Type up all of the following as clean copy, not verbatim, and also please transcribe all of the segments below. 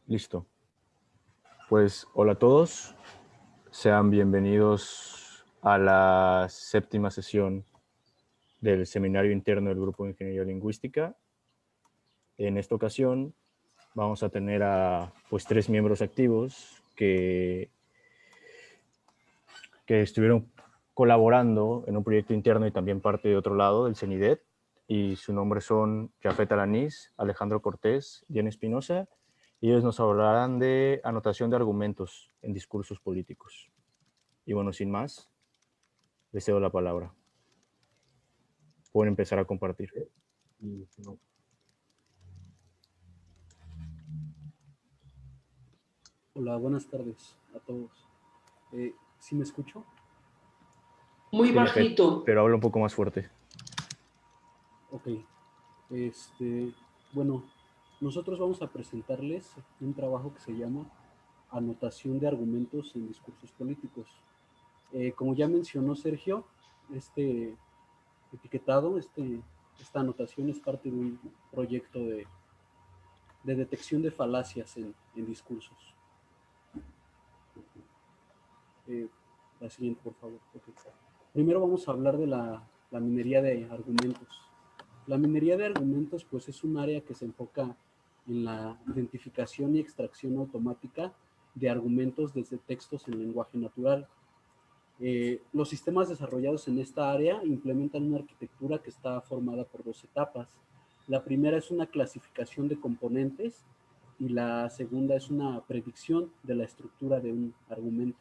Listo. Pues hola a todos, sean bienvenidos a la séptima sesión del Seminario Interno del Grupo de Ingeniería Lingüística. En esta ocasión vamos a tener a tres miembros activos que estuvieron colaborando en un proyecto interno y también parte de otro lado del CENIDET, y su nombre son Jafet Alanís, Alejandro Cortés, Jenny Espinosa, y ellos nos hablarán de anotación de argumentos en discursos políticos. Y bueno, sin más, les cedo la palabra. Pueden empezar a compartir. Hola, buenas tardes a todos. ¿Sí me escucho? Muy Sí, bajito. pero habla un poco más fuerte. Ok. Bueno, nosotros vamos a presentarles un trabajo que se llama Anotación de argumentos en discursos políticos. Como ya mencionó Sergio, este etiquetado, esta anotación es parte de un proyecto de detección de falacias en discursos. La siguiente, por favor. Okay. Primero vamos a hablar de la minería de argumentos. La minería de argumentos, pues, es un área que se enfoca en la identificación y extracción automática de argumentos desde textos en lenguaje natural. Los sistemas desarrollados en esta área implementan una arquitectura que está formada por dos etapas. La primera es una clasificación de componentes y la segunda es una predicción de la estructura de un argumento.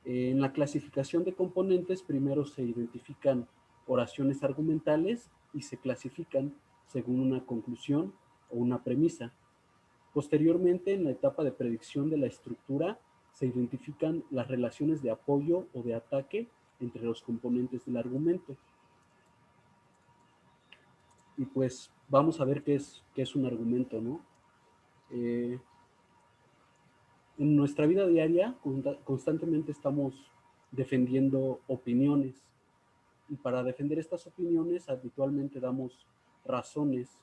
En la clasificación de componentes, primero se identifican oraciones argumentales y se clasifican según una conclusión o una premisa. Posteriormente, en la etapa de predicción de la estructura, se identifican las relaciones de apoyo o de ataque entre los componentes del argumento. Y pues vamos a ver qué es un argumento, ¿no? En nuestra vida diaria constantemente estamos defendiendo opiniones, y para defender estas opiniones habitualmente damos razones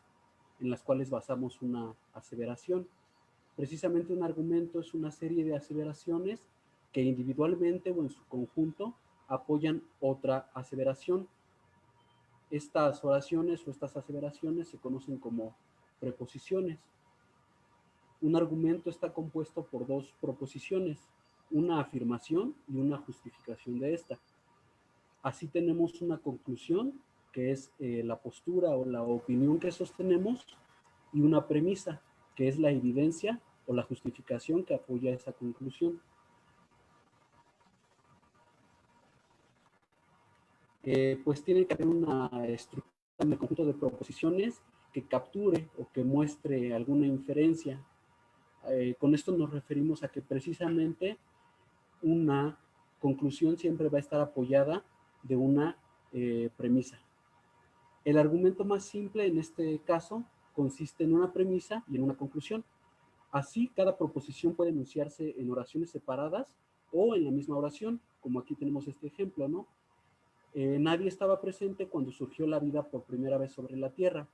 en las cuales basamos una aseveración. Precisamente un argumento es una serie de aseveraciones que individualmente o en su conjunto apoyan otra aseveración. Estas oraciones o estas aseveraciones se conocen como preposiciones. Un argumento está compuesto por dos proposiciones, una afirmación y una justificación de esta. Así tenemos una conclusión, que es la postura o la opinión que sostenemos, y una premisa, que es la evidencia o la justificación que apoya esa conclusión. Pues tiene que haber una estructura en el conjunto de proposiciones que capture o que muestre alguna inferencia. Con esto nos referimos a que precisamente una conclusión siempre va a estar apoyada de una premisa. El argumento más simple en este caso consiste en una premisa y en una conclusión. Así, cada proposición puede enunciarse en oraciones separadas o en la misma oración, como aquí tenemos este ejemplo, ¿no? Nadie estaba presente cuando surgió la vida por primera vez sobre la Tierra.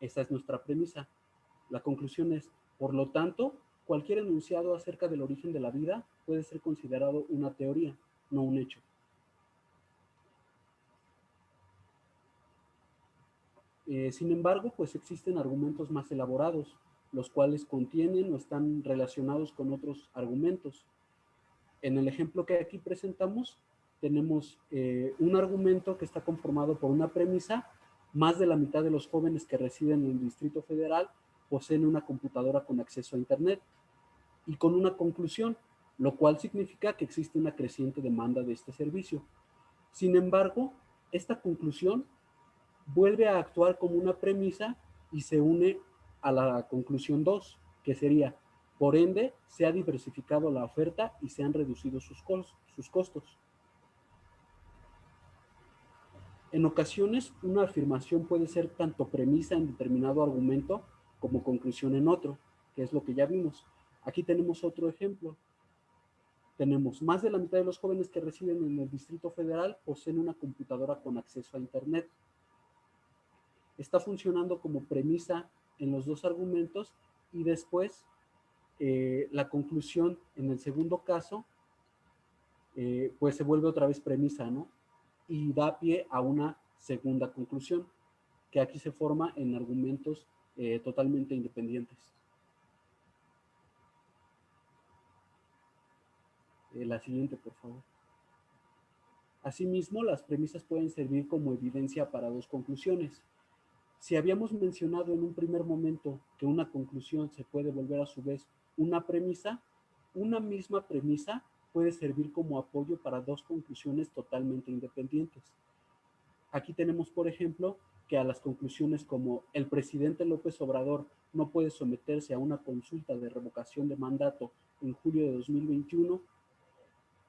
Esa es nuestra premisa. La conclusión es, por lo tanto, cualquier enunciado acerca del origen de la vida puede ser considerado una teoría, no un hecho. Sin embargo, pues existen argumentos más elaborados, los cuales contienen o están relacionados con otros argumentos. En el ejemplo que aquí presentamos, tenemos un argumento que está conformado por una premisa: más de la mitad de los jóvenes que residen en el Distrito Federal poseen una computadora con acceso a Internet, y con una conclusión, lo cual significa que existe una creciente demanda de este servicio. Sin embargo, esta conclusión vuelve a actuar como una premisa y se une a la conclusión 2, que sería, por ende, se ha diversificado la oferta y se han reducido sus costos. En ocasiones, una afirmación puede ser tanto premisa en determinado argumento como conclusión en otro, que es lo que ya vimos. Aquí tenemos otro ejemplo. Tenemos más de la mitad de los jóvenes que residen en el Distrito Federal poseen una computadora con acceso a Internet. Está funcionando como premisa en los dos argumentos y después la conclusión en el segundo caso, pues se vuelve otra vez premisa, ¿no? Y da pie a una segunda conclusión, que aquí se forma en argumentos totalmente independientes. La siguiente, por favor. Asimismo, las premisas pueden servir como evidencia para dos conclusiones. Si habíamos mencionado en un primer momento que una conclusión se puede volver a su vez una premisa, una misma premisa puede servir como apoyo para dos conclusiones totalmente independientes. Aquí tenemos, por ejemplo, que a las conclusiones como el presidente López Obrador no puede someterse a una consulta de revocación de mandato en julio de 2021,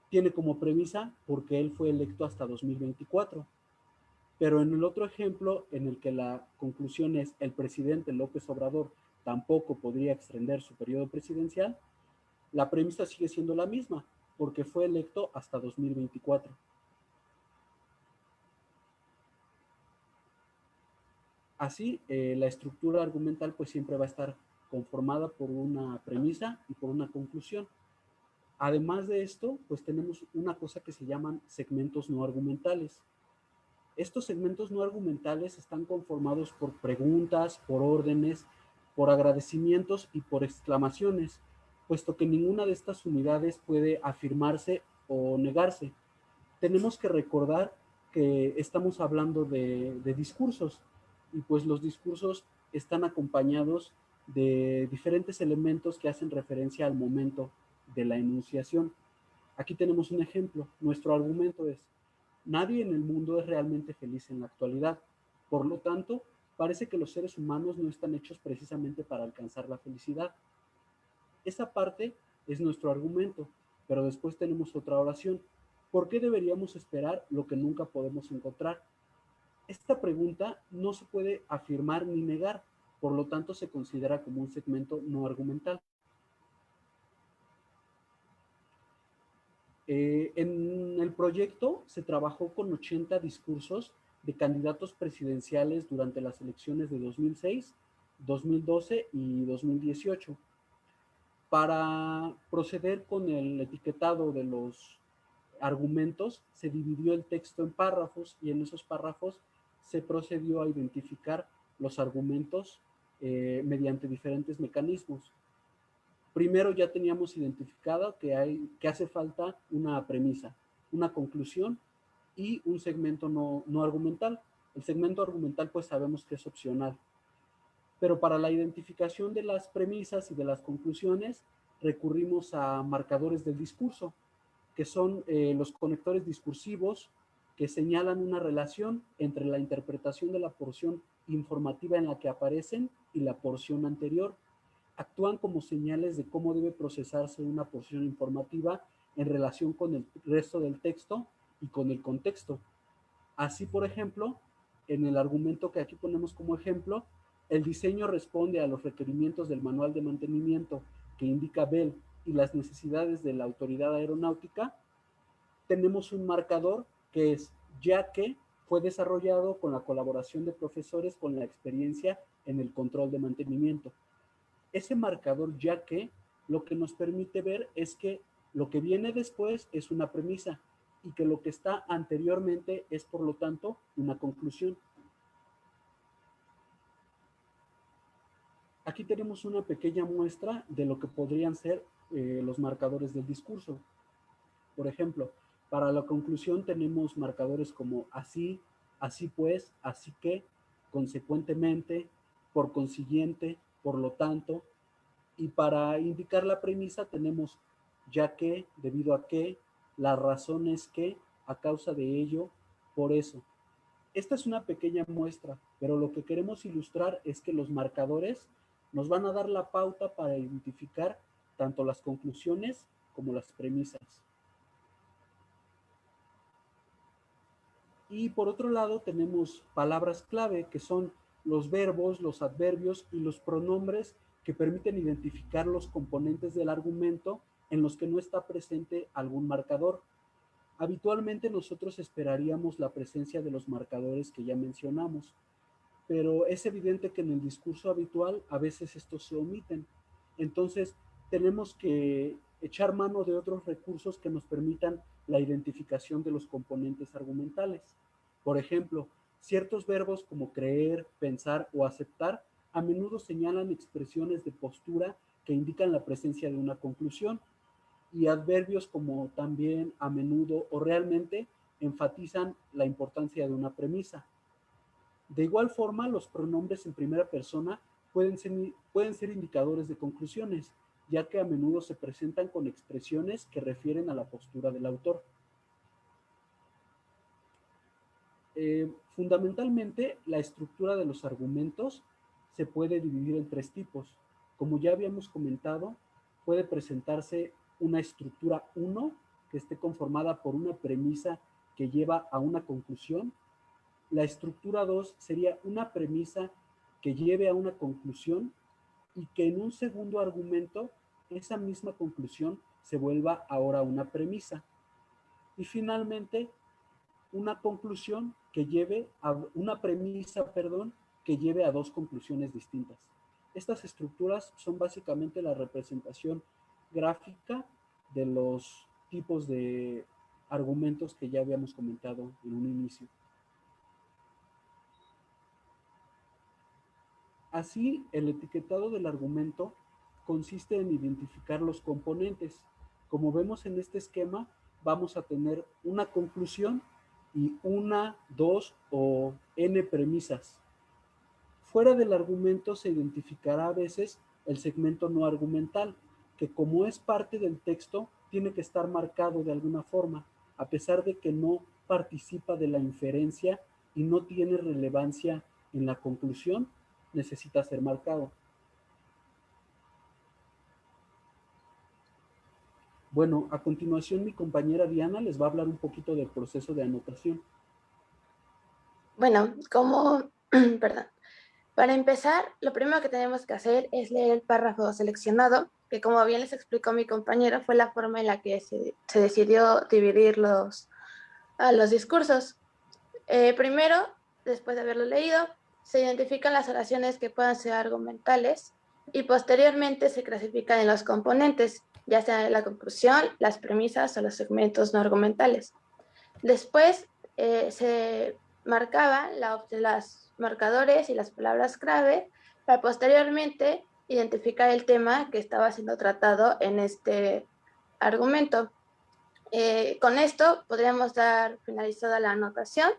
tiene como premisa porque él fue electo hasta 2024. Pero en el otro ejemplo, en el que la conclusión es el presidente López Obrador tampoco podría extender su periodo presidencial, la premisa sigue siendo la misma, porque fue electo hasta 2024. Así, la estructura argumental pues siempre va a estar conformada por una premisa y por una conclusión. Además de esto, pues tenemos una cosa que se llaman segmentos no argumentales. Estos segmentos no argumentales están conformados por preguntas, por órdenes, por agradecimientos y por exclamaciones, puesto que ninguna de estas unidades puede afirmarse o negarse. Tenemos que recordar que estamos hablando de discursos y pues los discursos están acompañados de diferentes elementos que hacen referencia al momento de la enunciación. Aquí tenemos un ejemplo. Nuestro argumento es: nadie en el mundo es realmente feliz en la actualidad. Por lo tanto, parece que los seres humanos no están hechos precisamente para alcanzar la felicidad. Esa parte es nuestro argumento, pero después tenemos otra oración. ¿Por qué deberíamos esperar lo que nunca podemos encontrar? Esta pregunta no se puede afirmar ni negar, por lo tanto se considera como un segmento no argumental. En el proyecto se trabajó con 80 discursos de candidatos presidenciales durante las elecciones de 2006, 2012 y 2018. Para proceder con el etiquetado de los argumentos, se dividió el texto en párrafos y en esos párrafos se procedió a identificar los argumentos mediante diferentes mecanismos. Primero ya teníamos identificado que hace falta una premisa, una conclusión y un segmento no argumental. El segmento argumental pues sabemos que es opcional, pero para la identificación de las premisas y de las conclusiones recurrimos a marcadores del discurso, que son los conectores discursivos que señalan una relación entre la interpretación de la porción informativa en la que aparecen y la porción anterior. Actúan como señales de cómo debe procesarse una porción informativa en relación con el resto del texto y con el contexto. Así, por ejemplo, en el argumento que aquí ponemos como ejemplo, el diseño responde a los requerimientos del manual de mantenimiento que indica Bell y las necesidades de la autoridad aeronáutica. Tenemos un marcador que es ya que fue desarrollado con la colaboración de profesores con la experiencia en el control de mantenimiento. Ese marcador ya que lo que nos permite ver es que lo que viene después es una premisa y que lo que está anteriormente es, por lo tanto, una conclusión. Aquí tenemos una pequeña muestra de lo que podrían ser los marcadores del discurso. Por ejemplo, para la conclusión tenemos marcadores como así, así pues, así que, consecuentemente, por consiguiente, por lo tanto. Y para indicar la premisa tenemos ya que, debido a que, las razones que, a causa de ello, por eso. Esta es una pequeña muestra, pero lo que queremos ilustrar es que los marcadores nos van a dar la pauta para identificar tanto las conclusiones como las premisas. Y por otro lado tenemos palabras clave que son los verbos, los adverbios y los pronombres que permiten identificar los componentes del argumento en los que no está presente algún marcador. Habitualmente nosotros esperaríamos la presencia de los marcadores que ya mencionamos, pero es evidente que en el discurso habitual a veces estos se omiten. Entonces, tenemos que echar mano de otros recursos que nos permitan la identificación de los componentes argumentales. Por ejemplo, ciertos verbos como creer, pensar o aceptar a menudo señalan expresiones de postura que indican la presencia de una conclusión, y adverbios como también, a menudo o realmente enfatizan la importancia de una premisa. De igual forma, los pronombres en primera persona pueden ser indicadores de conclusiones, ya que a menudo se presentan con expresiones que refieren a la postura del autor. Fundamentalmente, la estructura de los argumentos se puede dividir en tres tipos. Como ya habíamos comentado, puede presentarse una estructura 1 que esté conformada por una premisa que lleva a una conclusión. La estructura 2 sería una premisa que lleve a una conclusión y que en un segundo argumento esa misma conclusión se vuelva ahora una premisa. Y finalmente, una conclusión que lleve a una premisa, perdón, que lleve a dos conclusiones distintas. Estas estructuras son básicamente la representación gráfica de los tipos de argumentos que ya habíamos comentado en un inicio. Así, el etiquetado del argumento consiste en identificar los componentes. Como vemos en este esquema, vamos a tener una conclusión y una, dos o n premisas. Fuera del argumento se identificará a veces el segmento no argumental, que como es parte del texto, tiene que estar marcado de alguna forma, a pesar de que no participa de la inferencia y no tiene relevancia en la conclusión, necesita ser marcado. Bueno, a continuación mi compañera Diana les va a hablar un poquito del proceso de anotación. Bueno, perdón. Para empezar, lo primero que tenemos que hacer es leer el párrafo seleccionado, que como bien les explicó mi compañero, fue la forma en la que se decidió dividir los discursos. Primero, después de haberlo leído, se identifican las oraciones que puedan ser argumentales y posteriormente se clasifican en los componentes, ya sea la conclusión, las premisas o los segmentos no argumentales. Después se marcaban los marcadores y las palabras clave para posteriormente identificar el tema que estaba siendo tratado en este argumento. Con esto podríamos dar finalizada la anotación,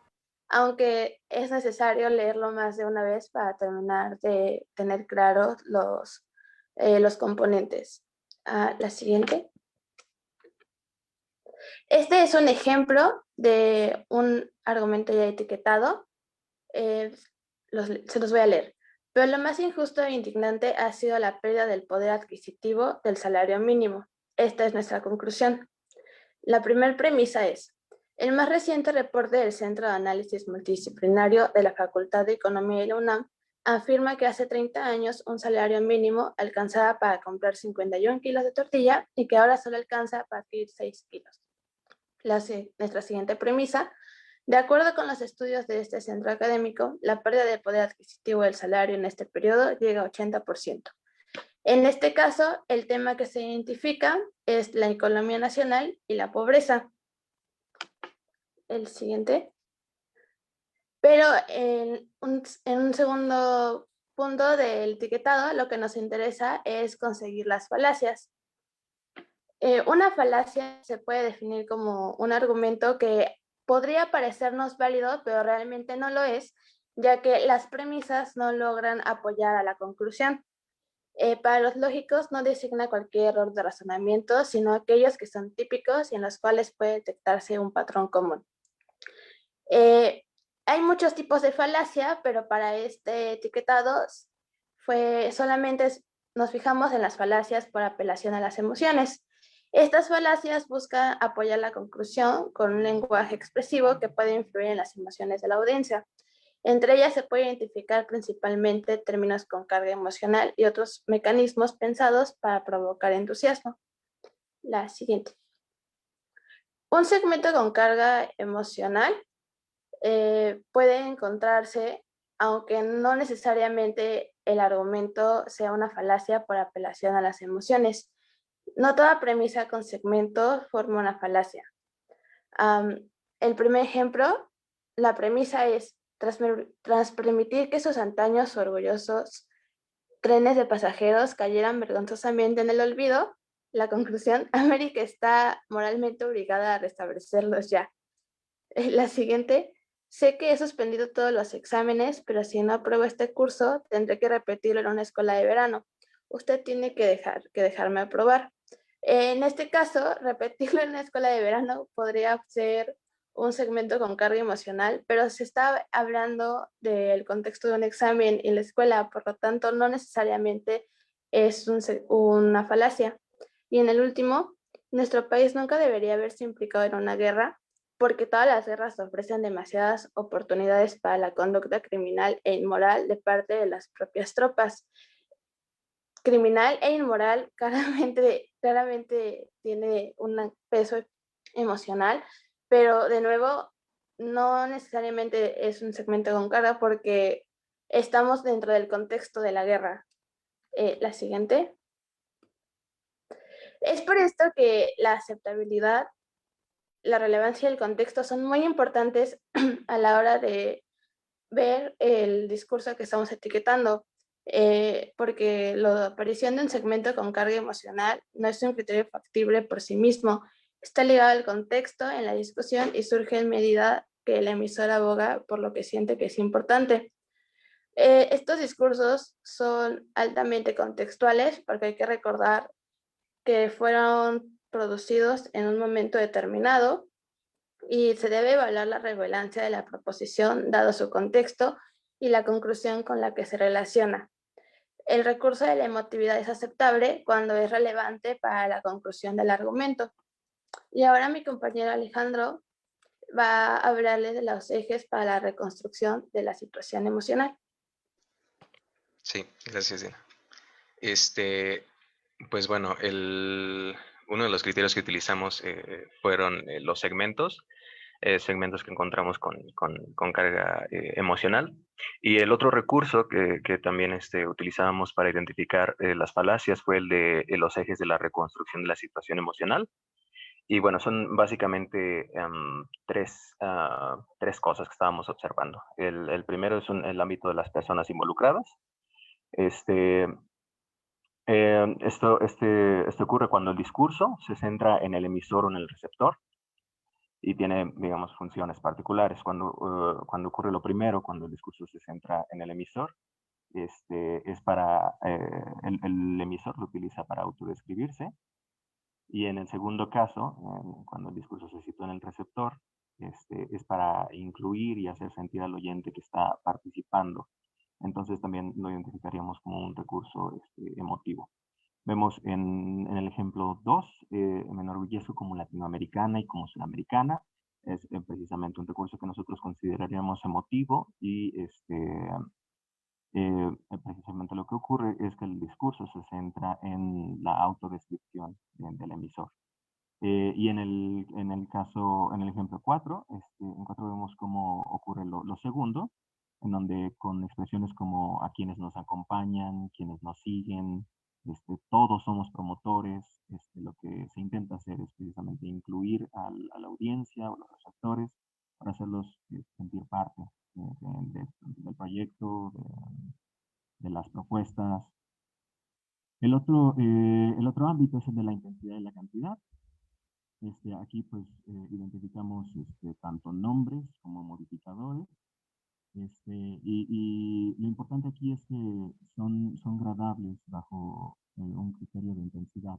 aunque es necesario leerlo más de una vez para terminar de tener claros los componentes. La siguiente. Este es un ejemplo de un argumento ya etiquetado. Se los voy a leer. Pero lo más injusto e indignante ha sido la pérdida del poder adquisitivo del salario mínimo. Esta es nuestra conclusión. La primera premisa es: el más reciente reporte del Centro de Análisis Multidisciplinario de la Facultad de Economía de la UNAM afirma que hace 30 años un salario mínimo alcanzaba para comprar 51 kilos de tortilla y que ahora solo alcanza para adquirir 6 kilos. Nuestra siguiente premisa: de acuerdo con los estudios de este centro académico, la pérdida de poder adquisitivo del salario en este periodo llega a 80%. En este caso, el tema que se identifica es la economía nacional y la pobreza. El siguiente. Pero en un segundo punto del etiquetado, lo que nos interesa es conseguir las falacias. Una falacia se puede definir como un argumento que podría parecernos válido, pero realmente no lo es, ya que las premisas no logran apoyar a la conclusión. Para los lógicos no designa cualquier error de razonamiento, sino aquellos que son típicos y en los cuales puede detectarse un patrón común. Hay muchos tipos de falacia, pero para este etiquetado solamente nos fijamos en las falacias por apelación a las emociones. Estas falacias buscan apoyar la conclusión con un lenguaje expresivo que puede influir en las emociones de la audiencia. Entre ellas se puede identificar principalmente términos con carga emocional y otros mecanismos pensados para provocar entusiasmo. La siguiente. Un segmento con carga emocional puede encontrarse aunque no necesariamente el argumento sea una falacia por apelación a las emociones. No toda premisa con segmentos forma una falacia. El primer ejemplo, la premisa es, tras permitir que sus antaños orgullosos trenes de pasajeros cayeran vergonzosamente en el olvido, la conclusión, América está moralmente obligada a restablecerlos ya. La siguiente, sé que he suspendido todos los exámenes, pero si no apruebo este curso, tendré que repetirlo en una escuela de verano. Usted tiene que dejarme aprobar. En este caso, repetirlo en una escuela de verano podría ser un segmento con carga emocional, pero se está hablando del contexto de un examen en la escuela, por lo tanto, no necesariamente es una falacia. Y en el último, nuestro país nunca debería haberse implicado en una guerra, porque todas las guerras ofrecen demasiadas oportunidades para la conducta criminal e inmoral de parte de las propias tropas. Criminal e inmoral claramente tiene un peso emocional, pero de nuevo no necesariamente es un segmento con carga porque estamos dentro del contexto de la guerra. La siguiente. Es por esto que la aceptabilidad, la relevancia y el contexto son muy importantes a la hora de ver el discurso que estamos etiquetando, porque la aparición de un segmento con carga emocional no es un criterio factible por sí mismo, está ligado al contexto en la discusión y surge en medida que el emisor aboga por lo que siente que es importante. Estos discursos son altamente contextuales porque hay que recordar que fueron producidos en un momento determinado y se debe evaluar la relevancia de la proposición dado su contexto y la conclusión con la que se relaciona. El recurso de la emotividad es aceptable cuando es relevante para la conclusión del argumento. Y ahora mi compañero Alejandro va a hablarles de los ejes para la reconstrucción de la situación emocional. Sí, gracias, Dina. Pues bueno, uno de los criterios que utilizamos fueron los segmentos que encontramos con carga emocional. Y el otro recurso que también utilizábamos para identificar las falacias fue el de los ejes de la reconstrucción de la situación emocional. Y bueno, son básicamente tres cosas que estábamos observando. El primero es el ámbito de las personas involucradas. Esto ocurre cuando el discurso se centra en el emisor o en el receptor y tiene, digamos, funciones particulares. Cuando ocurre lo primero, cuando el discurso se centra en el emisor, es para, el emisor lo utiliza para autodescribirse. Y en el segundo caso, cuando el discurso se sitúa en el receptor, es para incluir y hacer sentir al oyente que está participando. Entonces también lo identificaríamos como un recurso emotivo. Vemos en el ejemplo 2, me enorgullezco como latinoamericana y como sudamericana. Es precisamente un recurso que nosotros consideraríamos emotivo y precisamente lo que ocurre es que el discurso se centra en la autodescripción del emisor. Y en el caso, en el ejemplo 4, en 4 vemos cómo ocurre lo segundo, en donde con expresiones como a quienes nos acompañan, quienes nos siguen, todos somos promotores, lo que se intenta hacer es precisamente incluir a la audiencia o los receptores para hacerlos sentir parte del proyecto, de las propuestas. El otro ámbito es el de la intensidad y la cantidad. Aquí pues identificamos tanto nombres como modificadores. Y lo importante aquí es que son gradables bajo un criterio de intensidad.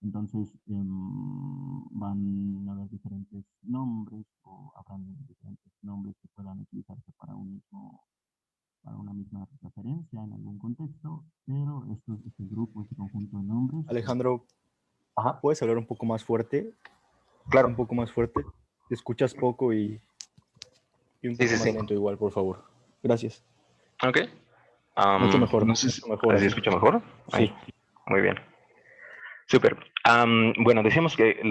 Entonces van a haber diferentes nombres o habrán diferentes nombres que puedan utilizarse para una misma referencia en algún contexto, pero este grupo, este conjunto de nombres... Alejandro, Ajá. ¿puedes hablar un poco más fuerte? Claro. Un poco más fuerte. Te escuchas poco y un poco más lento igual, por favor. Gracias. Ok. Mucho mejor. No sé Mucho mejor. ¿así escucha mejor? Sí. Ahí. Muy bien. Súper. Bueno, decíamos que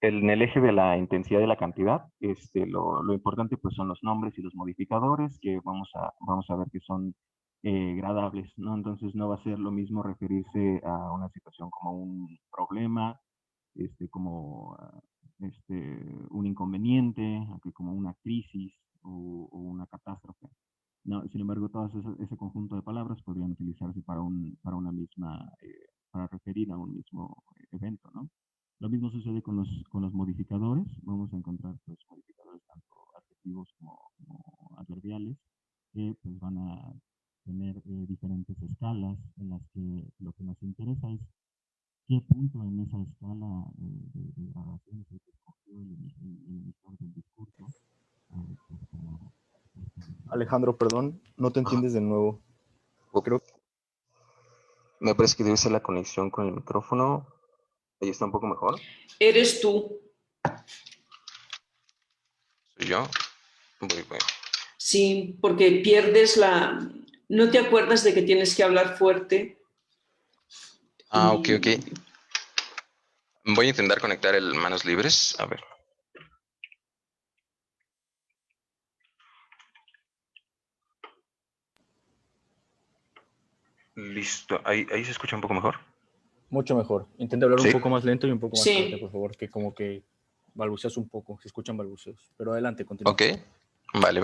en el eje de la intensidad y la cantidad, lo importante pues son los nombres y los modificadores que vamos a ver que son gradables, ¿no? Entonces no va a ser lo mismo referirse a una situación como un problema, como un inconveniente, que como una crisis o una catástrofe. No, sin embargo, ese conjunto de palabras podrían utilizarse para referir a un mismo evento, ¿no? Lo mismo sucede con los modificadores. Vamos a encontrar pues, modificadores tanto adjetivos como adverbiales que pues, van a tener diferentes escalas en las que lo que nos interesa es qué punto en esa escala de gradación es el que escogió el emisor del discurso. Pues, Alejandro, perdón, no te entiendes de nuevo. Creo Me parece que debe ser la conexión con el micrófono. Ahí está un poco mejor. Eres tú. ¿Soy yo? Muy bien. Sí, porque pierdes la... No te acuerdas de que tienes que hablar fuerte. Ok. Voy a intentar conectar el manos libres. A ver. Listo. Ahí se escucha un poco mejor. mucho mejor. Intenta hablar un ¿Sí? poco más lento y un poco más fuerte, Sí. por favor, que como que balbuceas un poco, se escuchan balbuceos. Pero adelante, continúa. Ok. Vale.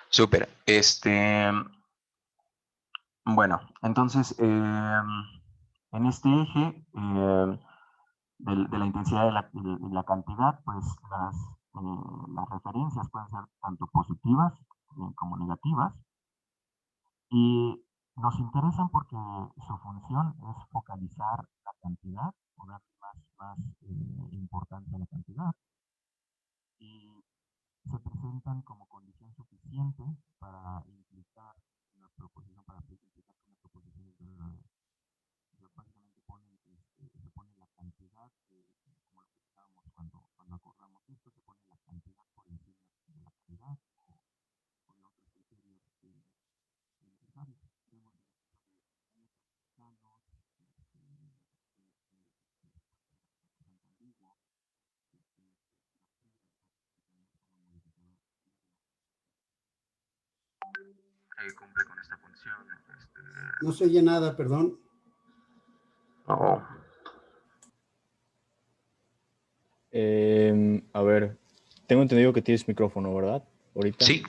Súper. Bueno, entonces, en este eje de la intensidad y la cantidad, pues las referencias pueden ser tanto positivas como negativas. Y nos interesan porque su función es focalizar la cantidad, o dar más importancia a la cantidad. Y se presentan como condición suficiente para implicar una proposición, para implicar que una proposición es verdadera. Entonces, básicamente se pone la cantidad, como lo que estábamos cuando acordamos esto, se pone la cantidad por encima de la calidad o de otros criterios necesarios. Tenemos el caso de muchos mexicanos, ambiguo, cumple con esta función. No se oye nada, perdón. Oh. A ver, tengo entendido que tienes micrófono, ¿verdad? Ahorita. Sí,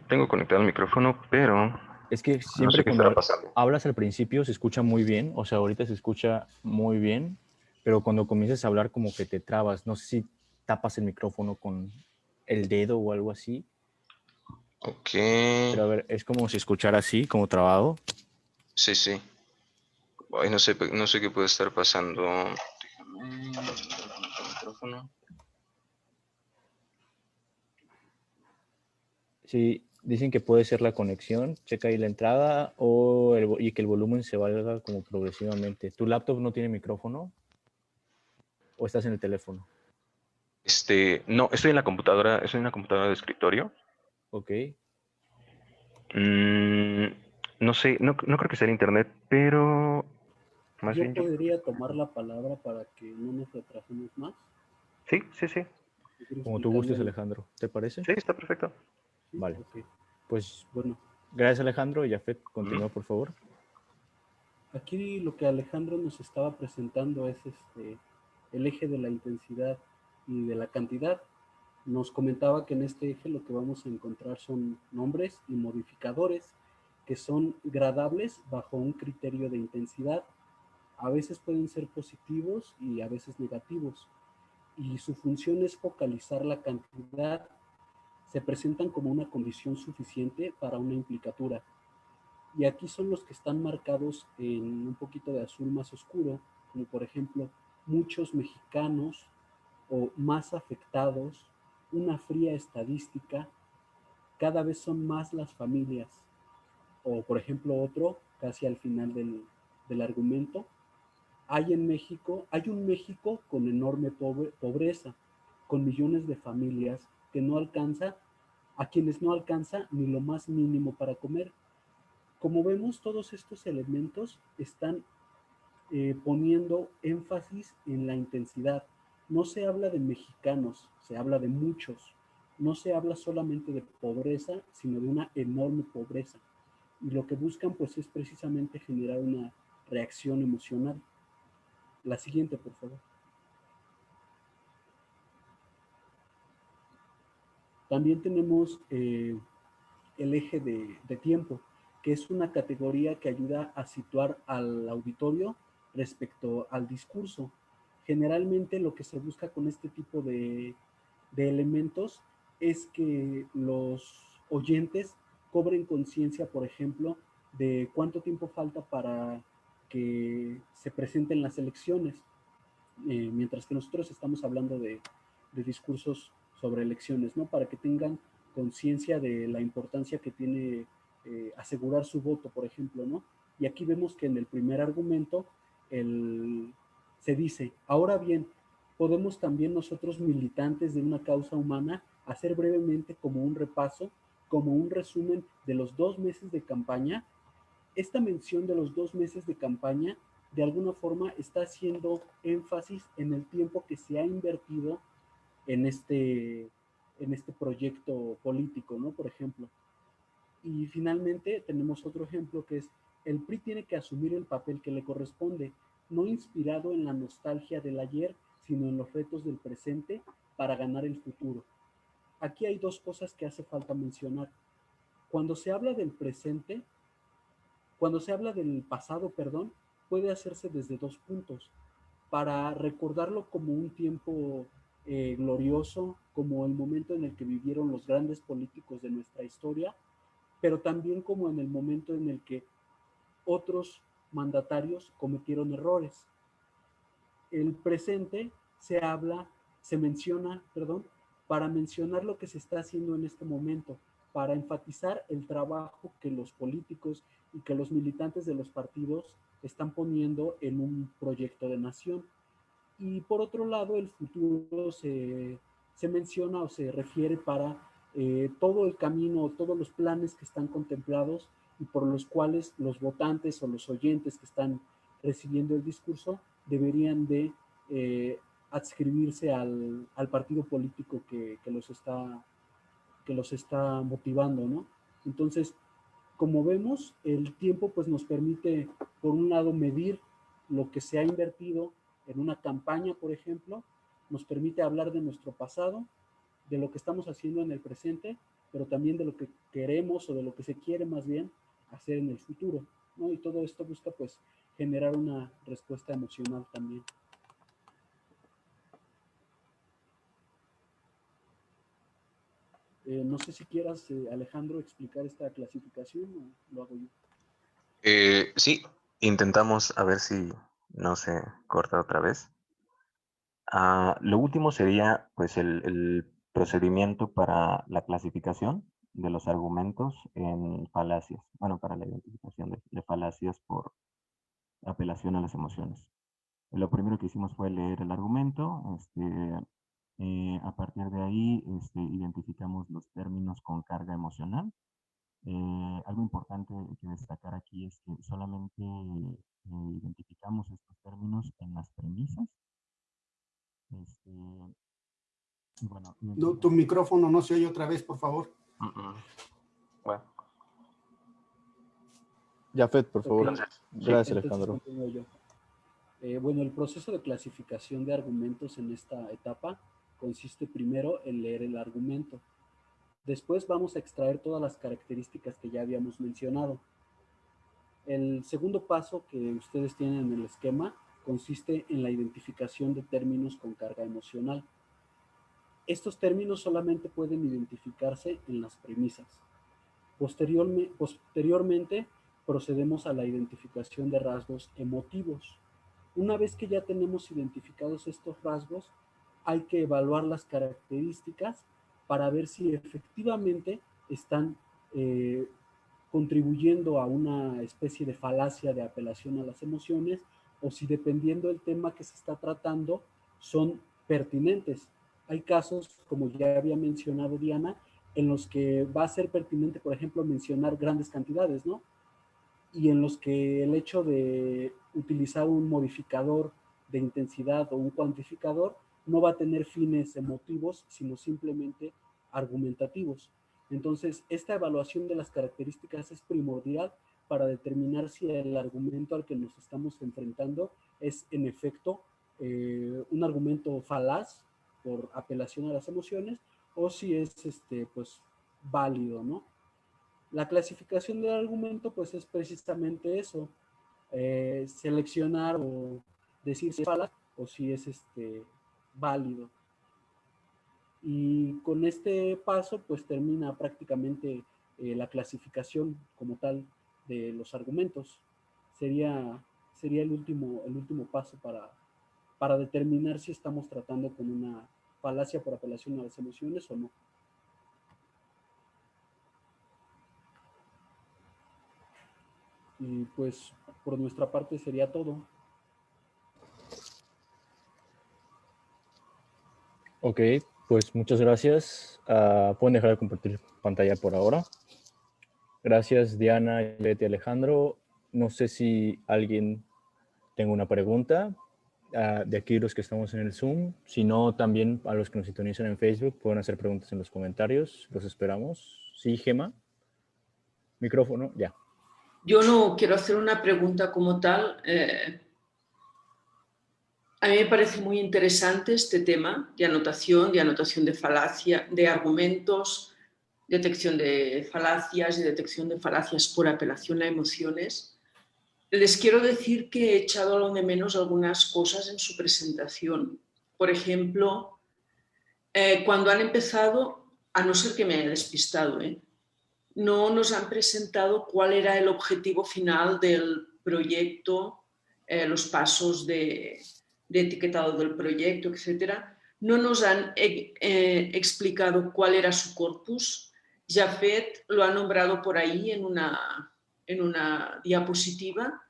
tengo conectado el micrófono, pero Es que no siempre sé qué cuando estará pasando. hablas al principio se escucha muy bien, o sea, ahorita se escucha muy bien, pero cuando comienzas a hablar como que te trabas. No sé si tapas el micrófono con el dedo o algo así, Ok, pero a ver, es como si escuchara así, como trabado. sí. Ay, no sé qué puede estar pasando. Déjame el micrófono. Sí, dicen que puede ser la conexión, checa ahí la entrada y que el volumen se valga como progresivamente. ¿Tu laptop no tiene micrófono o estás en el teléfono? No, estoy en una computadora de escritorio. Ok. No sé, no creo que sea el internet, pero más Yo bien yo. podría tomar la palabra para que no nos retrasemos más. Sí. Yo quiero Como tú gustes, explicarle. Alejandro. ¿Te parece? Sí, está perfecto. Sí, Vale. ok. Pues Bueno, gracias, Alejandro. Jafet, continúa, por favor. aquí lo que Alejandro nos estaba presentando es el eje de la intensidad y de la cantidad. Nos comentaba que en este eje lo que vamos a encontrar son nombres y modificadores que son gradables bajo un criterio de intensidad. A veces pueden ser positivos y a veces negativos. Y su función es focalizar la cantidad. Se presentan como una condición suficiente para una implicatura. Y aquí son los que están marcados en un poquito de azul más oscuro, como por ejemplo muchos mexicanos o más afectados, una fría estadística, cada vez son más las familias. O por ejemplo otro, casi al final del argumento, hay un México con enorme pobreza, con millones de familias que no alcanza, a quienes no alcanza ni lo más mínimo para comer. Como vemos, todos estos elementos están poniendo énfasis en la intensidad. no se habla de mexicanos, se habla de muchos. No se habla solamente de pobreza, sino de una enorme pobreza. Y lo que buscan pues es precisamente generar una reacción emocional. La siguiente, por favor. También tenemos el eje de tiempo, que es una categoría que ayuda a situar al auditorio respecto al discurso. Generalmente lo que se busca con este tipo de elementos es que los oyentes cobren conciencia, por ejemplo, de cuánto tiempo falta para que se presenten las elecciones, mientras que nosotros estamos hablando de discursos sobre elecciones, ¿no? Para que tengan conciencia de la importancia que tiene asegurar su voto, por ejemplo, ¿no? Y aquí vemos que en el primer argumento se dice, ahora bien, podemos también nosotros militantes de una causa humana hacer brevemente como un repaso, como un resumen de los 2 meses de campaña. Esta mención de los 2 meses de campaña de alguna forma está haciendo énfasis en el tiempo que se ha invertido en este proyecto político, ¿no? Por ejemplo. Y finalmente tenemos otro ejemplo que es, el PRI tiene que asumir el papel que le corresponde, no inspirado en la nostalgia del ayer, sino en los retos del presente para ganar el futuro. Aquí hay 2 cosas que hace falta mencionar. Cuando se habla del presente, cuando se habla del pasado, perdón, puede hacerse desde 2 puntos. Para recordarlo como un tiempo glorioso, como el momento en el que vivieron los grandes políticos de nuestra historia, pero también como en el momento en el que otros mandatarios cometieron errores. El presente se menciona, perdón, para mencionar lo que se está haciendo en este momento, para enfatizar el trabajo que los políticos y que los militantes de los partidos están poniendo en un proyecto de nación. Y por otro lado, el futuro se menciona o se refiere para todo el camino, todos los planes que están contemplados y por los cuales los votantes o los oyentes que están recibiendo el discurso deberían de adscribirse al partido político que los está motivando, ¿no? Entonces, como vemos, el tiempo pues nos permite, por un lado, medir lo que se ha invertido en una campaña, por ejemplo, nos permite hablar de nuestro pasado, de lo que estamos haciendo en el presente, pero también de lo que queremos o de lo que se quiere más bien hacer en el futuro, ¿no? Y todo esto busca pues generar una respuesta emocional también. No sé si quieras, Alejandro, explicar esta clasificación o lo hago yo. Sí, intentamos a ver si no se corta otra vez. Lo último sería pues el procedimiento para la clasificación de los argumentos en falacias. Bueno, para la identificación de falacias por apelación a las emociones. Lo primero que hicimos fue leer el argumento. A partir de ahí identificamos los términos con carga emocional. Algo importante que destacar aquí es que solamente identificamos estos términos en las premisas. Bueno, No, tu micrófono no se oye otra vez, por favor. Bueno. Jafet, por favor. Okay. Gracias, Entonces, Alejandro. continúo yo. Bueno, el proceso de clasificación de argumentos en esta etapa consiste primero en leer el argumento. Después vamos a extraer todas las características que ya habíamos mencionado. El segundo paso que ustedes tienen en el esquema consiste en la identificación de términos con carga emocional. Estos términos solamente pueden identificarse en las premisas. Posteriormente procedemos a la identificación de rasgos emotivos. Una vez que ya tenemos identificados estos rasgos, hay que evaluar las características para ver si efectivamente están contribuyendo a una especie de falacia de apelación a las emociones o si dependiendo del tema que se está tratando son pertinentes. Hay casos, como ya había mencionado Diana, en los que va a ser pertinente, por ejemplo, mencionar grandes cantidades, ¿no? Y en los que el hecho de utilizar un modificador de intensidad o un cuantificador no va a tener fines emotivos, sino simplemente argumentativos. Entonces, esta evaluación de las características es primordial para determinar si el argumento al que nos estamos enfrentando es en efecto un argumento falaz por apelación a las emociones o si es pues válido, ¿no? La clasificación del argumento pues es precisamente eso, seleccionar o decir si es falaz o si es válido. Y con este paso pues termina prácticamente la clasificación como tal de los argumentos. Sería el último paso para determinar si estamos tratando con una falacia por apelación a las emociones o no. Y pues por nuestra parte sería todo. Ok, pues muchas gracias. Pueden dejar de compartir pantalla por ahora. Gracias, Diana, Betty, Alejandro. No sé si alguien tenga una pregunta. De aquí los que estamos en el Zoom. Si no, también a los que nos sintonizan en Facebook pueden hacer preguntas en los comentarios. Los esperamos. Sí, Gema. Micrófono, ya. Yo no quiero hacer una pregunta como tal. A mí me parece muy interesante este tema de anotación de falacia, de argumentos, detección de falacias y detección de falacias por apelación a emociones. Les quiero decir que he echado de menos algunas cosas en su presentación. Por ejemplo, cuando han empezado, a no ser que me haya despistado, no nos han presentado cuál era el objetivo final del proyecto, los pasos de etiquetado del proyecto, etcétera. No nos han explicado cuál era su corpus. Jafet lo ha nombrado por ahí en una diapositiva,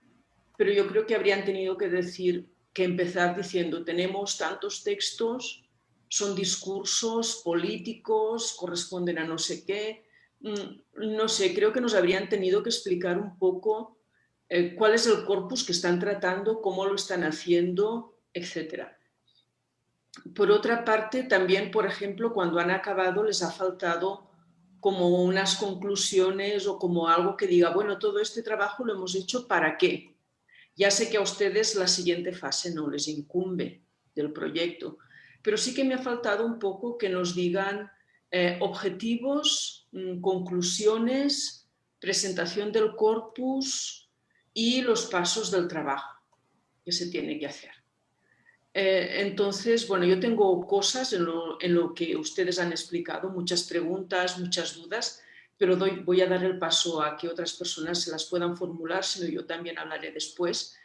pero yo creo que habrían tenido que empezar diciendo tenemos tantos textos, son discursos políticos, corresponden a no sé qué. No sé, creo que nos habrían tenido que explicar un poco cuál es el corpus que están tratando, cómo lo están haciendo, etc. Por otra parte, también, por ejemplo, cuando han acabado les ha faltado como unas conclusiones o como algo que diga, bueno, todo este trabajo lo hemos hecho ¿para qué? Ya sé que a ustedes la siguiente fase no les incumbe del proyecto, pero sí que me ha faltado un poco que nos digan objetivos, conclusiones, presentación del corpus y los pasos del trabajo que se tiene que hacer. Entonces, bueno, yo tengo cosas en lo que ustedes han explicado, muchas preguntas, muchas dudas, pero voy a dar el paso a que otras personas se las puedan formular, sino yo también hablaré después.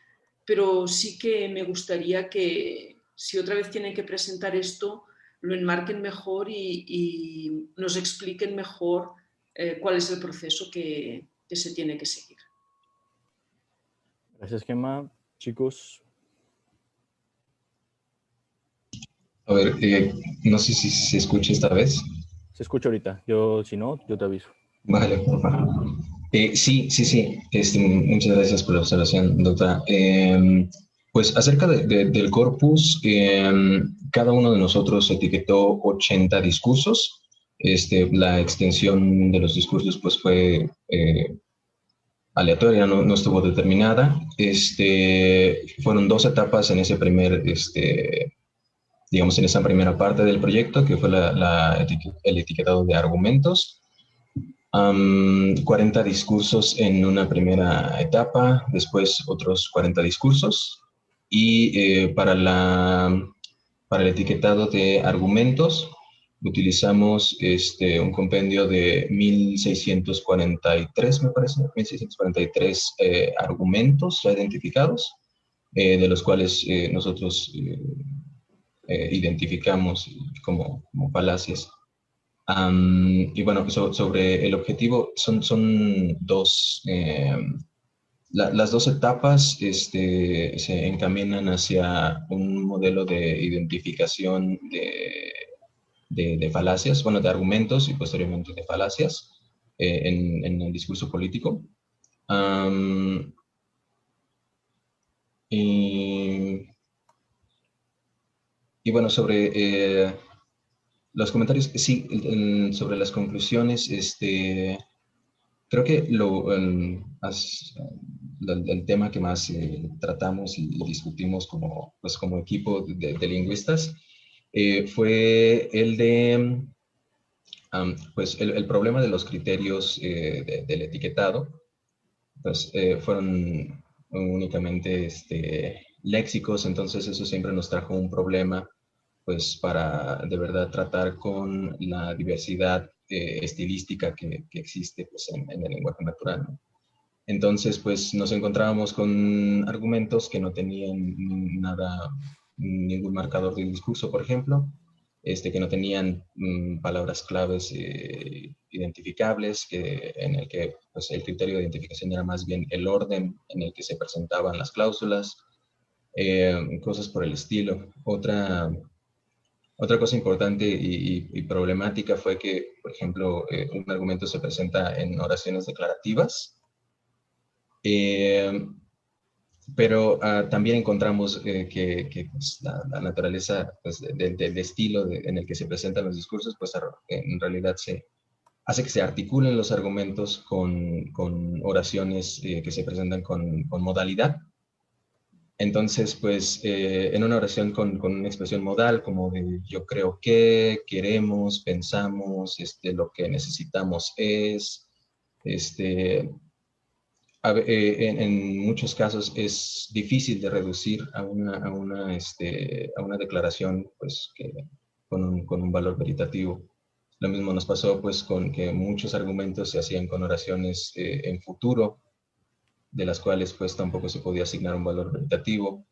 Pero sí que me gustaría que, si otra vez tienen que presentar esto, lo enmarquen mejor y nos expliquen mejor cuál es el proceso que se tiene que seguir. Gracias, Gemma. Chicos. A ver, no sé si se escucha esta vez. Se escucha ahorita. Si no, yo te aviso. Vale, por favor. Sí. Muchas gracias por la observación, doctora. Pues acerca del corpus, cada uno de nosotros etiquetó 80 discursos. La extensión de los discursos pues fue aleatoria, no estuvo determinada. Fueron 2 etapas en ese digamos, en esa primera parte del proyecto, que fue el etiquetado de argumentos. 40 discursos en una primera etapa, después otros 40 discursos. Y para el etiquetado de argumentos, utilizamos un compendio de 1643, me parece, 1643 argumentos ya identificados, de los cuales nosotros identificamos como falacias. Y bueno, sobre el objetivo, son 2, las 2 etapas se encaminan hacia un modelo de identificación de falacias, bueno, de argumentos y posteriormente de falacias en el discurso político. Y bueno, sobre los comentarios, sí, sobre las conclusiones, creo que el tema que más tratamos y discutimos como, pues, como equipo de lingüistas fue el de pues el problema de los criterios del etiquetado. Pues fueron únicamente léxicos, entonces eso siempre nos trajo un problema pues para de verdad tratar con la diversidad estilística que existe pues, en el lenguaje natural, ¿no? Entonces, pues nos encontrábamos con argumentos que no tenían nada, ningún marcador del discurso, por ejemplo, que no tenían palabras claves identificables, en el que pues, el criterio de identificación era más bien el orden en el que se presentaban las cláusulas, cosas por el estilo. Otra cosa importante y problemática fue que, por ejemplo, un argumento se presenta en oraciones declarativas, pero también encontramos que pues, la naturaleza pues, del estilo en el que se presentan los discursos, pues en realidad hace que se articulen los argumentos con oraciones que se presentan con modalidad. Entonces, pues, en una oración con una expresión modal, como de yo creo que, queremos, pensamos, lo que necesitamos es, en muchos casos es difícil de reducir a una declaración pues, con un valor veritativo. Lo mismo nos pasó pues, con que muchos argumentos se hacían con oraciones en futuro, de las cuales pues, tampoco se podía asignar un valor veritativo.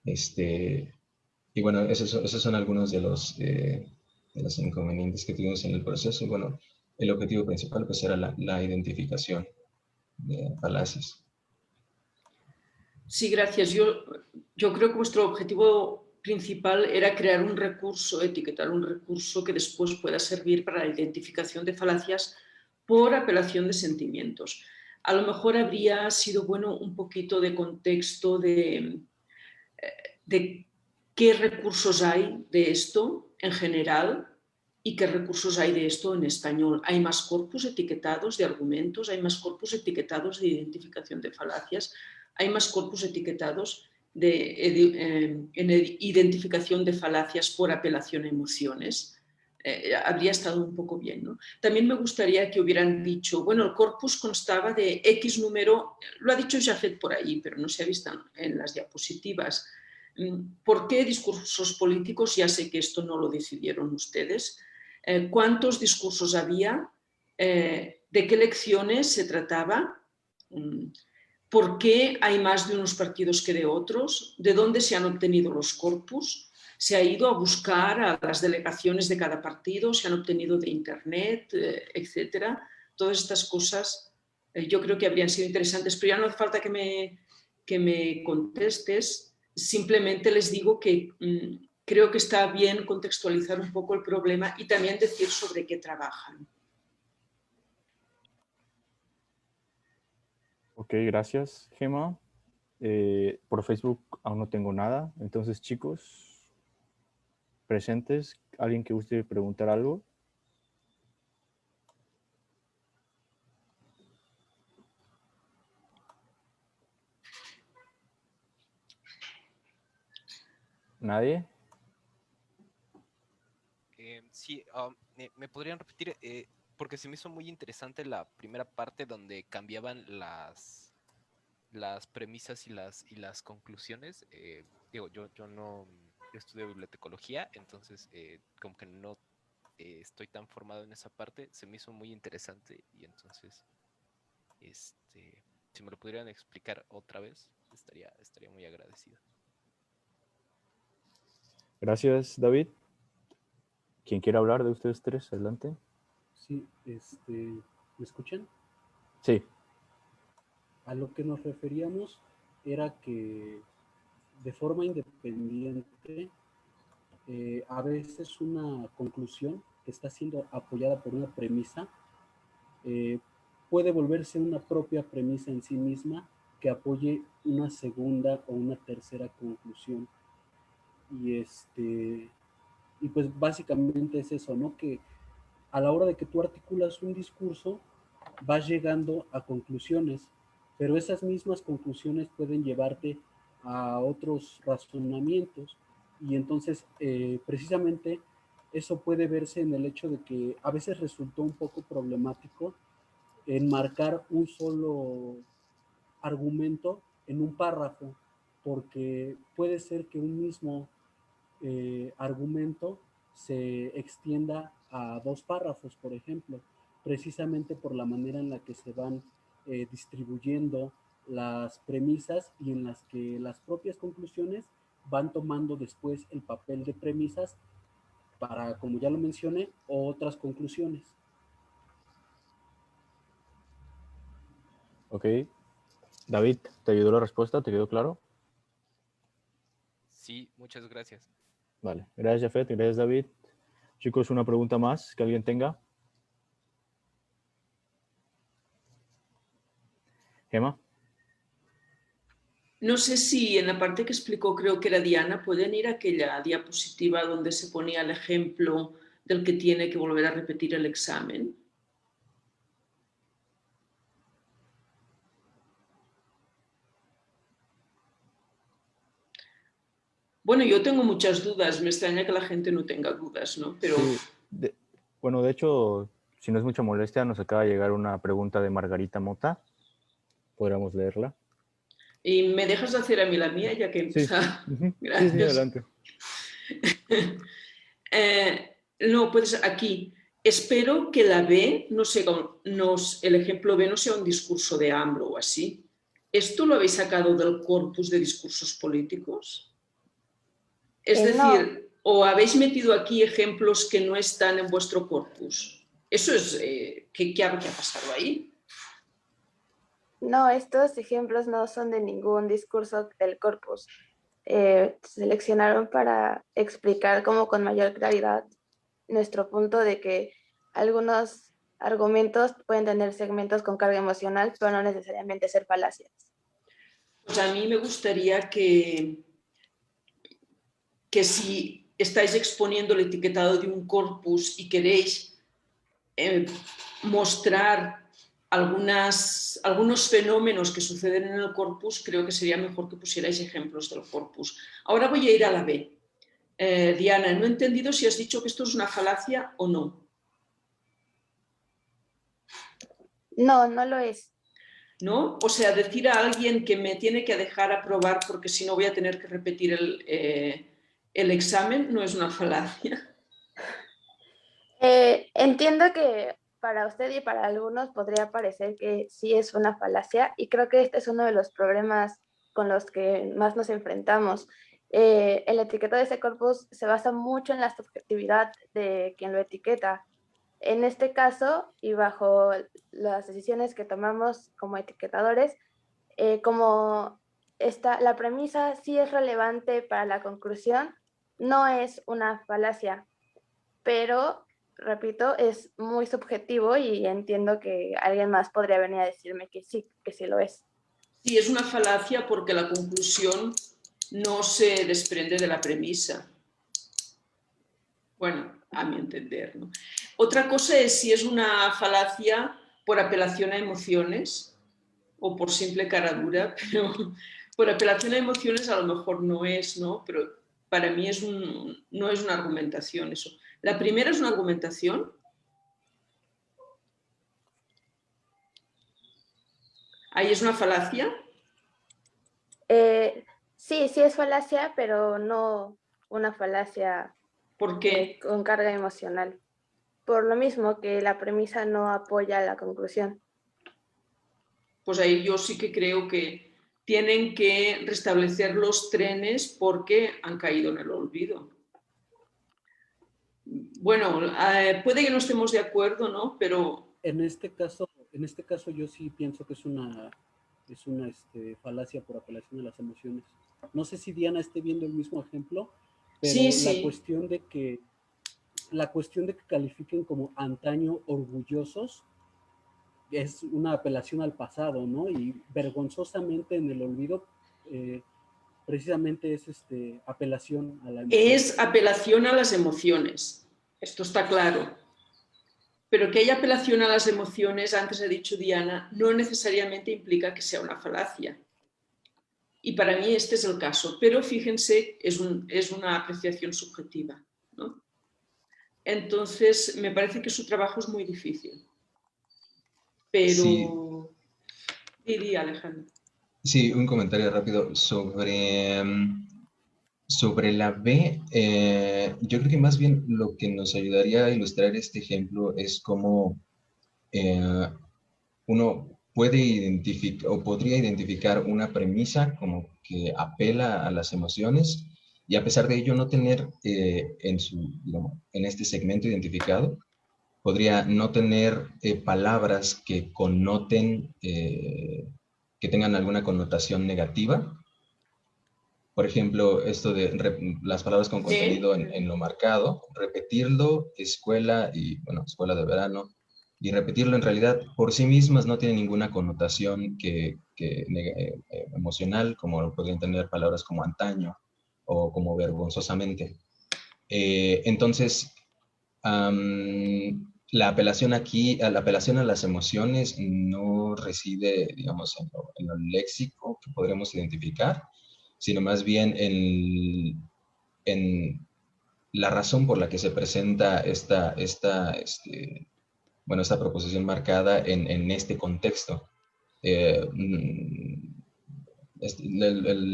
Y bueno, esos son algunos de los inconvenientes que tuvimos en el proceso. Y bueno, el objetivo principal pues, era la identificación de falacias. Sí, gracias. Yo creo que vuestro objetivo principal era crear un recurso, etiquetar un recurso que después pueda servir para la identificación de falacias por apelación de sentimientos. A lo mejor habría sido bueno un poquito de contexto de qué recursos hay de esto en general y qué recursos hay de esto en español. ¿Hay más corpus etiquetados de argumentos? ¿Hay más corpus etiquetados de identificación de falacias? ¿Hay más corpus etiquetados en identificación de falacias por apelación a emociones? Habría estado un poco bien, ¿no? También me gustaría que hubieran dicho, bueno, el corpus constaba de X número, lo ha dicho Jafet por ahí, pero no se ha visto en las diapositivas. ¿Por qué discursos políticos? Ya sé que esto no lo decidieron ustedes. ¿Cuántos discursos había? ¿De qué elecciones se trataba? ¿Por qué hay más de unos partidos que de otros? ¿De dónde se han obtenido los corpus? ¿Se ha ido a buscar a las delegaciones de cada partido? ¿Se han obtenido de internet? Etcétera. Todas estas cosas yo creo que habrían sido interesantes, pero ya no hace falta que me contestes. Simplemente les digo que creo que está bien contextualizar un poco el problema y también decir sobre qué trabajan. Ok, gracias, Gemma. Por Facebook aún no tengo nada. Entonces, chicos, presentes, ¿alguien que guste preguntar algo? ¿Nadie? Sí, ¿me podrían repetir? Porque se me hizo muy interesante la primera parte donde cambiaban las premisas y las conclusiones. Digo, yo estudio bibliotecología, entonces como que no estoy tan formado en esa parte. Se me hizo muy interesante y entonces, si me lo pudieran explicar otra vez, estaría muy agradecido. Gracias, David. ¿Quién quiere hablar de ustedes tres? Adelante. Sí, ¿me escuchan? Sí. A lo que nos referíamos era que de forma independiente, a veces una conclusión que está siendo apoyada por una premisa puede volverse una propia premisa en sí misma que apoye una segunda o una tercera conclusión. Y pues básicamente es eso, ¿no? Que a la hora de que tú articulas un discurso, vas llegando a conclusiones, pero esas mismas conclusiones pueden llevarte a otros razonamientos. Y entonces, precisamente, eso puede verse en el hecho de que a veces resultó un poco problemático enmarcar un solo argumento en un párrafo, porque puede ser que un mismo argumento se extienda a 2 párrafos, por ejemplo, precisamente por la manera en la que se van distribuyendo las premisas y en las que las propias conclusiones van tomando después el papel de premisas para, como ya lo mencioné, otras conclusiones. Ok. David, ¿te ayudó la respuesta? ¿Te quedó claro? Sí, muchas gracias. Vale. Gracias, Jafet. Gracias, David. Chicos, una pregunta más que alguien tenga. Gemma. No sé si en la parte que explicó, creo que era Diana, pueden ir a aquella diapositiva donde se ponía el ejemplo del que tiene que volver a repetir el examen. Bueno, yo tengo muchas dudas, me extraña que la gente no tenga dudas, ¿no? Pero Sí, bueno, de hecho, si no es mucha molestia, nos acaba de llegar una pregunta de Margarita Mota. Podríamos leerla. ¿y me dejas hacer a mí la mía ya que Sí. Sí, Gracias. adelante. No, pues aquí. Espero que la B, no sé, el ejemplo B no sea un discurso de AMLO o así. ¿Esto lo habéis sacado del corpus de discursos políticos? Es No, decir, ¿o habéis metido aquí ejemplos que no están en vuestro corpus? Eso es, ¿qué ha pasado ahí? no, estos ejemplos no son de ningún discurso del corpus. Seleccionaron para explicar como con mayor claridad nuestro punto de que algunos argumentos pueden tener segmentos con carga emocional, pero no necesariamente ser falacias. Pues a mí me gustaría que si estáis exponiendo el etiquetado de un corpus y queréis mostrar algunos fenómenos que suceden en el corpus, creo que sería mejor que pusierais ejemplos del corpus. Ahora voy a ir a la B. Diana, no he entendido si has dicho que esto es una falacia o no. No, no lo es. ¿No? O sea, decir a alguien que me tiene que dejar aprobar porque si no voy a tener que repetir el examen no es una falacia. Entiendo que para usted y para algunos podría parecer que sí es una falacia y creo que este es uno de los problemas con los que más nos enfrentamos. El etiquetado de ese corpus se basa mucho en la subjetividad de quien lo etiqueta. En este caso, y bajo las decisiones que tomamos como etiquetadores, como la premisa sí es relevante para la conclusión, no es una falacia, pero, repito, es muy subjetivo y entiendo que alguien más podría venir a decirme que sí lo es. Sí, es una falacia porque la conclusión no se desprende de la premisa. Bueno, a mi entender, ¿no? Otra cosa es si es una falacia por apelación a emociones o por simple caradura, pero por apelación a emociones a lo mejor no es, ¿no? Pero para mí no es una argumentación eso. La primera es una argumentación. Ahí es una falacia. Sí es falacia, pero no una falacia ¿Por qué? con carga emocional. Por lo mismo que la premisa no apoya la conclusión. Pues ahí yo sí que creo que tienen que restablecer los trenes porque han caído en el olvido. Bueno, puede que no estemos de acuerdo, ¿no? Pero En este caso yo sí pienso que es una falacia por apelación a las emociones. No sé si Diana esté viendo el mismo ejemplo, pero sí, la sí. cuestión de que califiquen como antaño orgullosos es una apelación al pasado, ¿no? Y vergonzosamente en el olvido precisamente es apelación a la emoción. Es apelación a las emociones, esto está claro. Pero que haya apelación a las emociones, antes ha dicho Diana, no necesariamente implica que sea una falacia. Y para mí este es el caso, pero fíjense, es una apreciación subjetiva, ¿no? Entonces, me parece que su trabajo es muy difícil. Pero... Sí. Diría, Alejandro. Sí, un comentario rápido sobre la B. Yo creo que más bien lo que nos ayudaría a ilustrar este ejemplo es cómo uno puede identificar o podría identificar una premisa como que apela a las emociones y a pesar de ello no tener en este segmento identificado, podría no tener palabras que connoten, que tengan alguna connotación negativa. Por ejemplo, esto de las palabras con contenido en lo marcado, repetirlo, escuela y, bueno, escuela de verano, y repetirlo en realidad por sí mismas no tiene ninguna connotación emocional, como podrían tener palabras como antaño o como vergonzosamente. Entonces, la apelación aquí, la apelación a las emociones no reside, digamos, en lo léxico que podremos identificar, sino más bien en la razón por la que se presenta esta proposición marcada en este contexto. El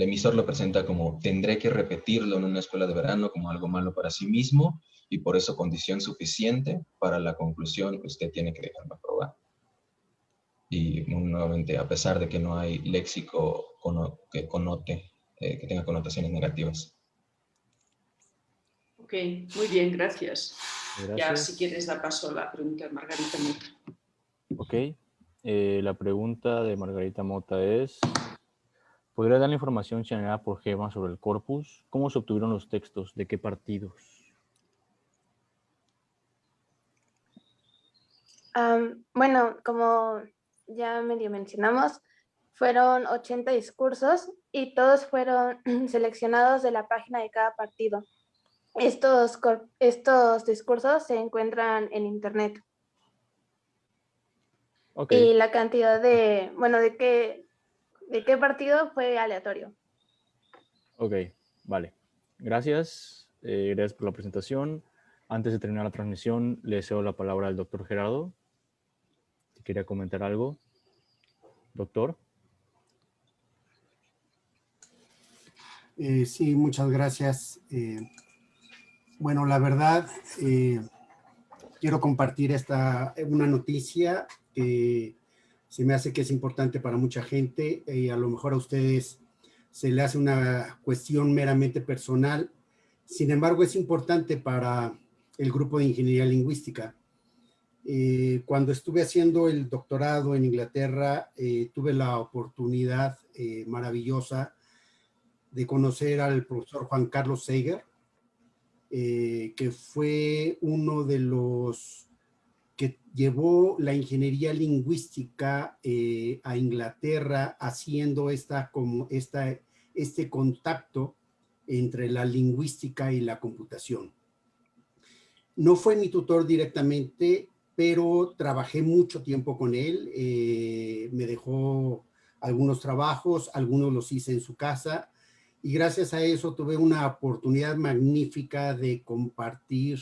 emisor lo presenta como tendré que repetirlo en una escuela de verano como algo malo para sí mismo y por eso condición suficiente para la conclusión usted tiene que dejarme aprobar. Y nuevamente, a pesar de que no hay léxico que connote, que tenga connotaciones negativas. Ok, muy bien, gracias. Gracias. Ya si quieres dar paso a la pregunta de Margarita Mota. Ok, la pregunta de Margarita Mota es, ¿podría dar la información generada por Gema sobre el corpus? ¿Cómo se obtuvieron los textos? ¿De qué partidos? Bueno, como ya medio mencionamos, fueron 80 discursos y todos fueron seleccionados de la página de cada partido. Estos discursos se encuentran en internet. Okay. Y la cantidad de qué partido fue aleatorio. Ok, vale. Gracias. Gracias por la presentación. Antes de terminar la transmisión, le cedo la palabra al doctor Gerardo. Si quería comentar algo. Doctor. Sí, muchas gracias. Bueno, la verdad, quiero compartir una noticia que se me hace que es importante para mucha gente y a lo mejor a ustedes se le hace una cuestión meramente personal. Sin embargo, es importante para el grupo de ingeniería lingüística. Cuando estuve haciendo el doctorado en Inglaterra, tuve la oportunidad maravillosa de conocer al profesor Juan Carlos Seiger, que fue uno de los que llevó la ingeniería lingüística a Inglaterra, haciendo este contacto entre la lingüística y la computación. No fue mi tutor directamente, pero trabajé mucho tiempo con él. Me dejó algunos trabajos, algunos los hice en su casa, y gracias a eso tuve una oportunidad magnífica de compartir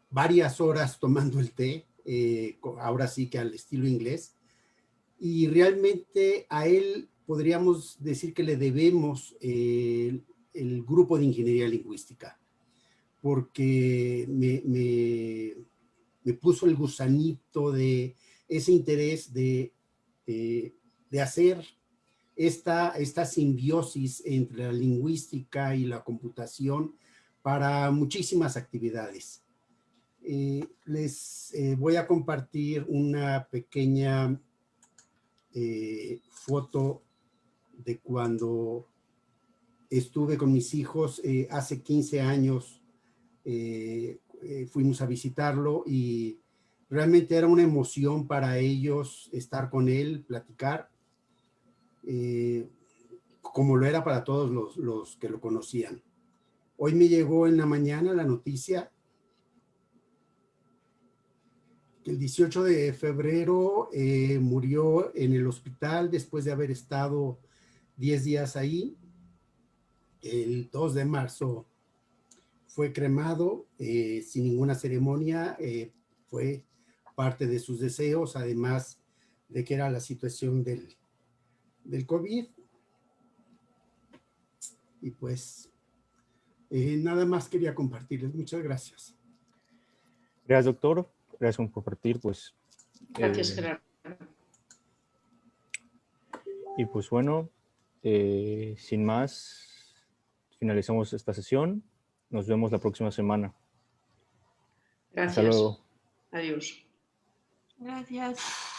varias horas tomando el té, ahora sí que al estilo inglés, y realmente a él podríamos decir que le debemos el grupo de ingeniería lingüística, porque me puso el gusanito de ese interés de hacer esta simbiosis entre la lingüística y la computación para muchísimas actividades. Les voy a compartir una pequeña foto de cuando estuve con mis hijos hace 15 años. Fuimos a visitarlo y realmente era una emoción para ellos estar con él, platicar. como lo era para todos los que lo conocían. Hoy me llegó en la mañana la noticia que el 18 de febrero murió en el hospital después de haber estado 10 días ahí. El 2 de marzo fue cremado sin ninguna ceremonia, fue parte de sus deseos, además de que era la situación del COVID. Y pues nada más quería compartirles. Muchas gracias. Gracias, doctor. Gracias por compartir, pues. Gracias, Gerardo. Y pues bueno, sin más, finalizamos esta sesión. Nos vemos la próxima semana. Gracias. Hasta luego. Adiós. Gracias.